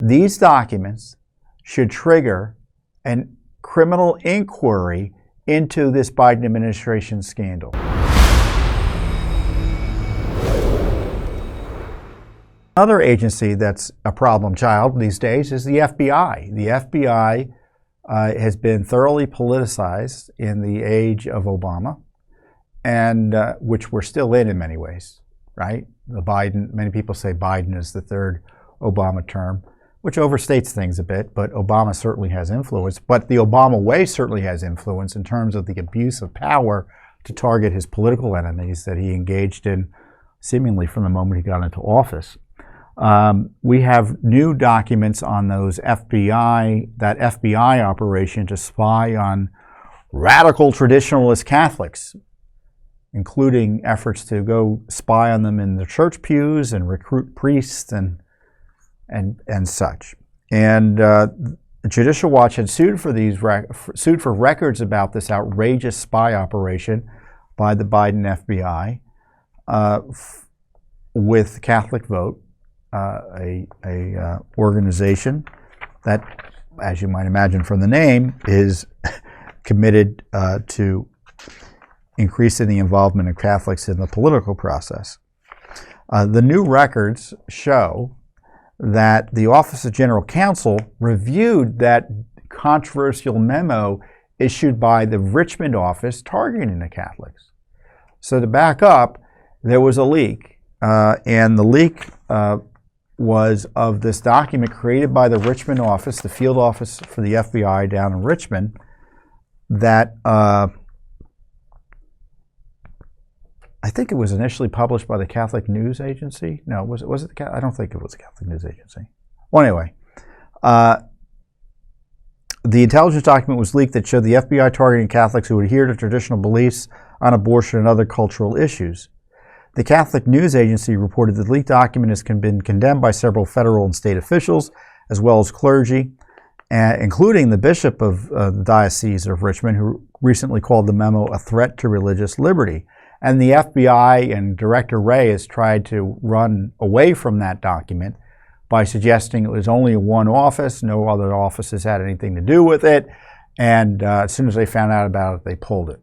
These documents should trigger a criminal inquiry into this Biden administration scandal. Another agency that's a problem child these days is the FBI. The FBI has been thoroughly politicized in the age of Obama, and which we're still in many ways, right? Many people say Biden is the third Obama term, which overstates things a bit, but Obama certainly has influence. But the Obama way certainly has influence in terms of the abuse of power to target his political enemies that he engaged in seemingly from the moment he got into office. We have new documents on that FBI operation to spy on radical traditionalist Catholics, including efforts to go spy on them in the church pews and recruit priests and such. And Judicial Watch had sued for records about this outrageous spy operation by the Biden FBI with Catholic Vote, a organization that, as you might imagine from the name, is committed to increasing the involvement of Catholics in the political process. The new records show that the Office of General Counsel reviewed that controversial memo issued by the Richmond office targeting the Catholics. So to back up, there was a leak, and the leak was of this document created by the Richmond office, the field office for the FBI down in Richmond, that I think it was initially published by the Catholic News Agency. No, was it? I don't think it was the Catholic News Agency. Well, anyway, the intelligence document was leaked that showed the FBI targeting Catholics who adhere to traditional beliefs on abortion and other cultural issues. The Catholic News Agency reported that the leaked document has been condemned by several federal and state officials, as well as clergy, including the Bishop of the Diocese of Richmond, who recently called the memo a threat to religious liberty. And the FBI and Director Wray has tried to run away from that document by suggesting it was only one office, no other offices had anything to do with it, and as soon as they found out about it, they pulled it.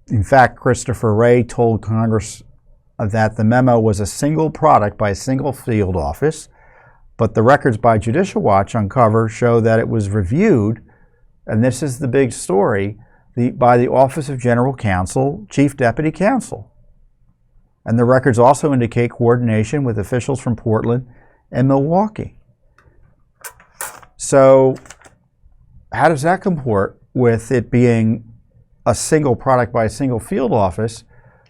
In fact, Christopher Wray told Congress that the memo was a single product by a single field office, but the records by Judicial Watch uncover show that it was reviewed, and this is the big story, by the Office of General Counsel, Chief Deputy Counsel. And the records also indicate coordination with officials from Portland and Milwaukee. So how does that comport with it being a single product by a single field office,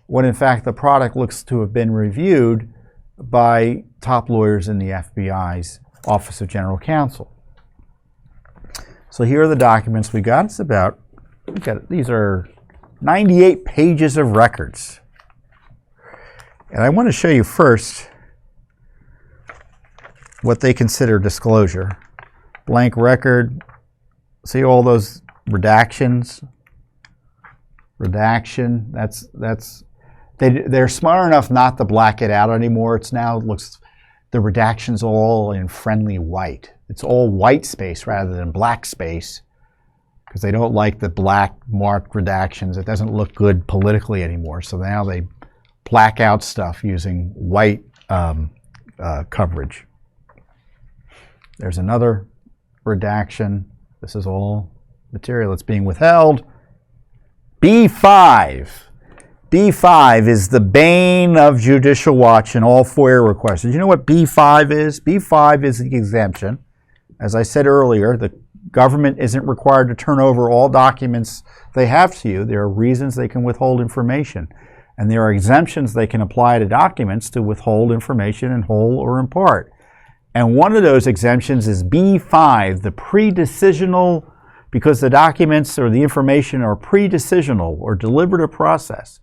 when in fact the product looks to have been reviewed by top lawyers in the FBI's Office of General Counsel? So here are the documents we got. These are 98 pages of records. And I want to show you first what they consider disclosure. Blank record. See all those redactions? Redaction, they're smart enough not to black it out anymore. The redaction's all in friendly white. It's all white space rather than black space, because they don't like the black marked redactions. It doesn't look good politically anymore. So now they black out stuff using white coverage. There's another redaction. This is all material that's being withheld. B5. B5 is the bane of Judicial Watch and all FOIA requests. Did you know what B5 is? B5 is the exemption. As I said earlier, the government isn't required to turn over all documents they have to you. There are reasons they can withhold information. And there are exemptions they can apply to documents to withhold information in whole or in part. And one of those exemptions is B5, the pre-decisional, because the documents or the information are pre-decisional or deliberative process.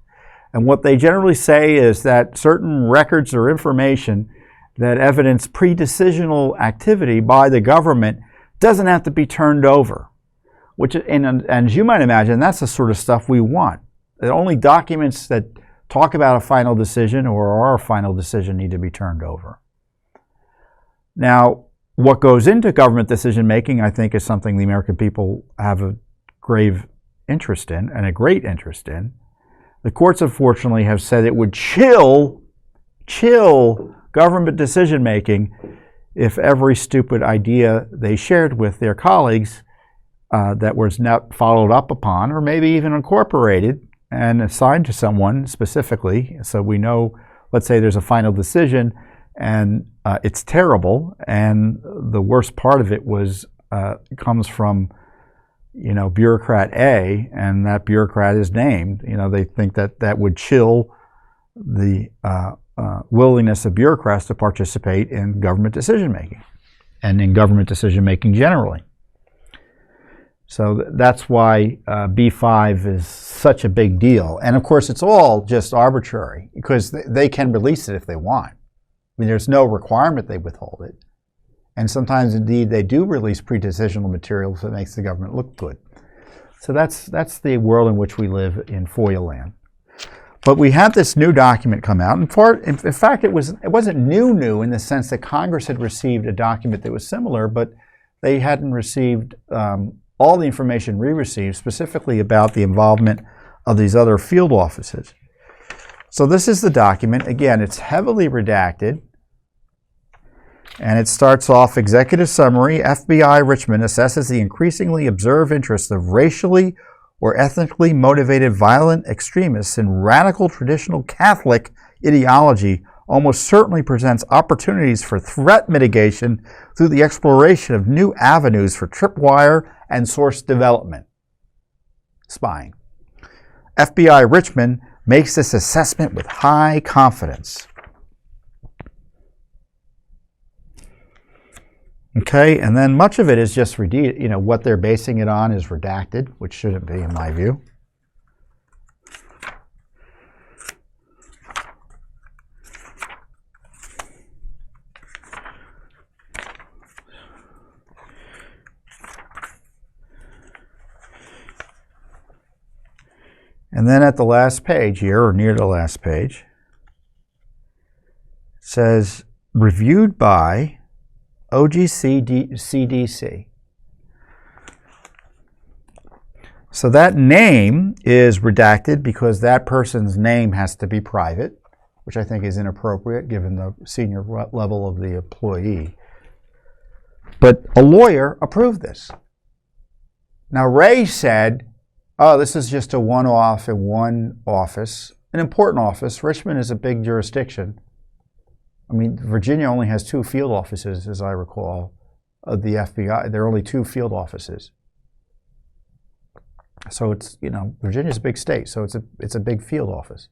And what they generally say is that certain records or information that evidence pre-decisional activity by the government doesn't have to be turned over. And as you might imagine, that's the sort of stuff we want. The only documents that talk about a final decision or are a final decision need to be turned over. Now, what goes into government decision-making, I think, is something the American people have a grave interest in, and a great interest in. The courts, unfortunately, have said it would chill government decision-making if every stupid idea they shared with their colleagues that was not followed up upon, or maybe even incorporated and assigned to someone specifically. So we know, let's say there's a final decision and it's terrible, and the worst part of it comes from bureaucrat A, and that bureaucrat is named. They think that would chill the willingness of bureaucrats to participate in government decision-making and in government decision-making generally. So that's why B5 is such a big deal. And of course, it's all just arbitrary, because they can release it if they want. I mean, there's no requirement they withhold it. And sometimes, indeed, they do release pre-decisional material if it makes the government look good. So that's the world in which we live in FOIA land. But we had this new document come out. In fact, it wasn't new in the sense that Congress had received a document that was similar, but they hadn't received all the information we received, specifically about the involvement of these other field offices. So this is the document. Again, it's heavily redacted. And it starts off, executive summary, FBI Richmond assesses the increasingly observed interests of racially or ethnically motivated violent extremists in radical traditional Catholic ideology almost certainly presents opportunities for threat mitigation through the exploration of new avenues for tripwire and source development. Spying. FBI Richmond makes this assessment with high confidence. Okay, and then much of it is just what they're basing it on is redacted, which shouldn't be, in my view. And then at the last page here, or near the last page, it says, reviewed by OGCDC. So that name is redacted because that person's name has to be private, which I think is inappropriate given the senior level of the employee. But a lawyer approved this. Now Ray said, oh, this is just a one-off in one office, an important office. Richmond is a big jurisdiction. I mean, Virginia only has 2 field offices, as I recall, of the FBI. There are only 2 field offices. So it's, Virginia's a big state, so it's a big field office.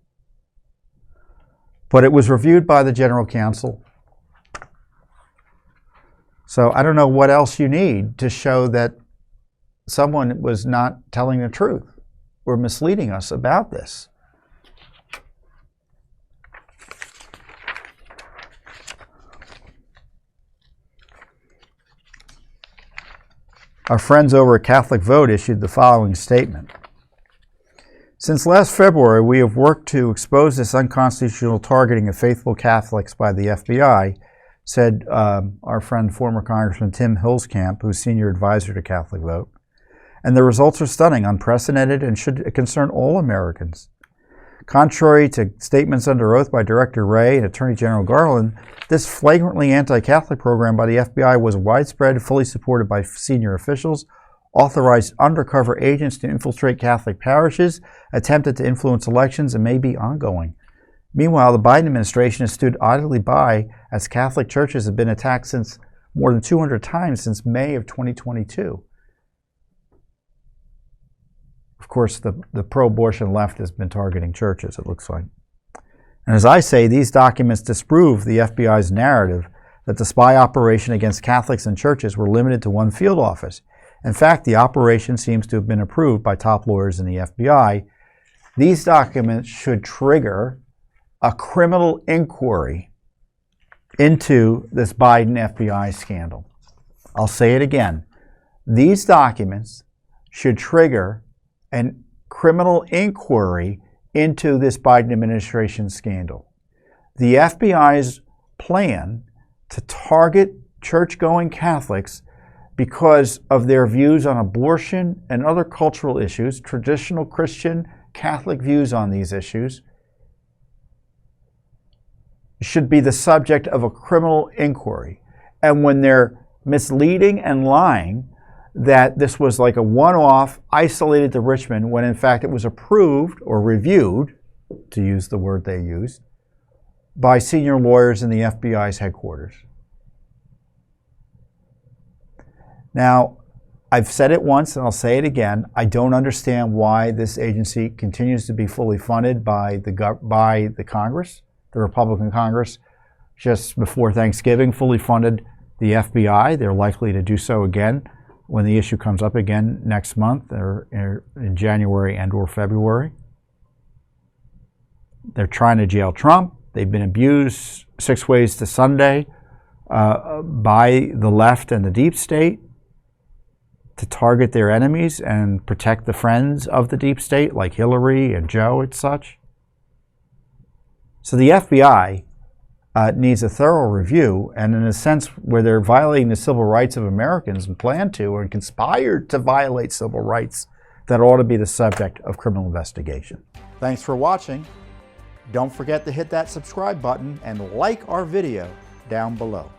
But it was reviewed by the General Counsel. So I don't know what else you need to show that someone was not telling the truth or misleading us about this. Our friends over at Catholic Vote issued the following statement. Since last February, we have worked to expose this unconstitutional targeting of faithful Catholics by the FBI, said our friend, former Congressman Tim Hillscamp, who's senior advisor to Catholic Vote. And the results are stunning, unprecedented, and should concern all Americans. Contrary to statements under oath by Director Wray and Attorney General Garland, this flagrantly anti-Catholic program by the FBI was widespread, fully supported by senior officials, authorized undercover agents to infiltrate Catholic parishes, attempted to influence elections, and may be ongoing. Meanwhile, the Biden administration has stood idly by as Catholic churches have been attacked since more than 200 times since May of 2022. Of course, the pro-abortion left has been targeting churches, it looks like. And as I say, these documents disprove the FBI's narrative that the spy operation against Catholics and churches were limited to one field office. In fact, the operation seems to have been approved by top lawyers in the FBI. These documents should trigger a criminal inquiry into this Biden FBI scandal. I'll say it again. These documents should trigger a criminal inquiry into this Biden administration scandal. The FBI's plan to target church-going Catholics because of their views on abortion and other cultural issues, traditional Christian Catholic views on these issues, should be the subject of a criminal inquiry. And when they're misleading and lying that this was like a one-off isolated to Richmond, when in fact it was approved or reviewed, to use the word they used, by senior lawyers in the FBI's headquarters. Now, I've said it once and I'll say it again. I don't understand why this agency continues to be fully funded by the Congress. The Republican Congress just before Thanksgiving fully funded the FBI. They're likely to do so again when the issue comes up again next month or in January and or February. They're trying to jail Trump. They've been abused 6 ways to Sunday by the left and the deep state to target their enemies and protect the friends of the deep state like Hillary and Joe and such. So the FBI needs a thorough review, and in a sense where they're violating the civil rights of Americans and plan to or conspired to violate civil rights, that ought to be the subject of criminal investigation. Thanks for watching. Don't forget to hit that subscribe button and like our video down below.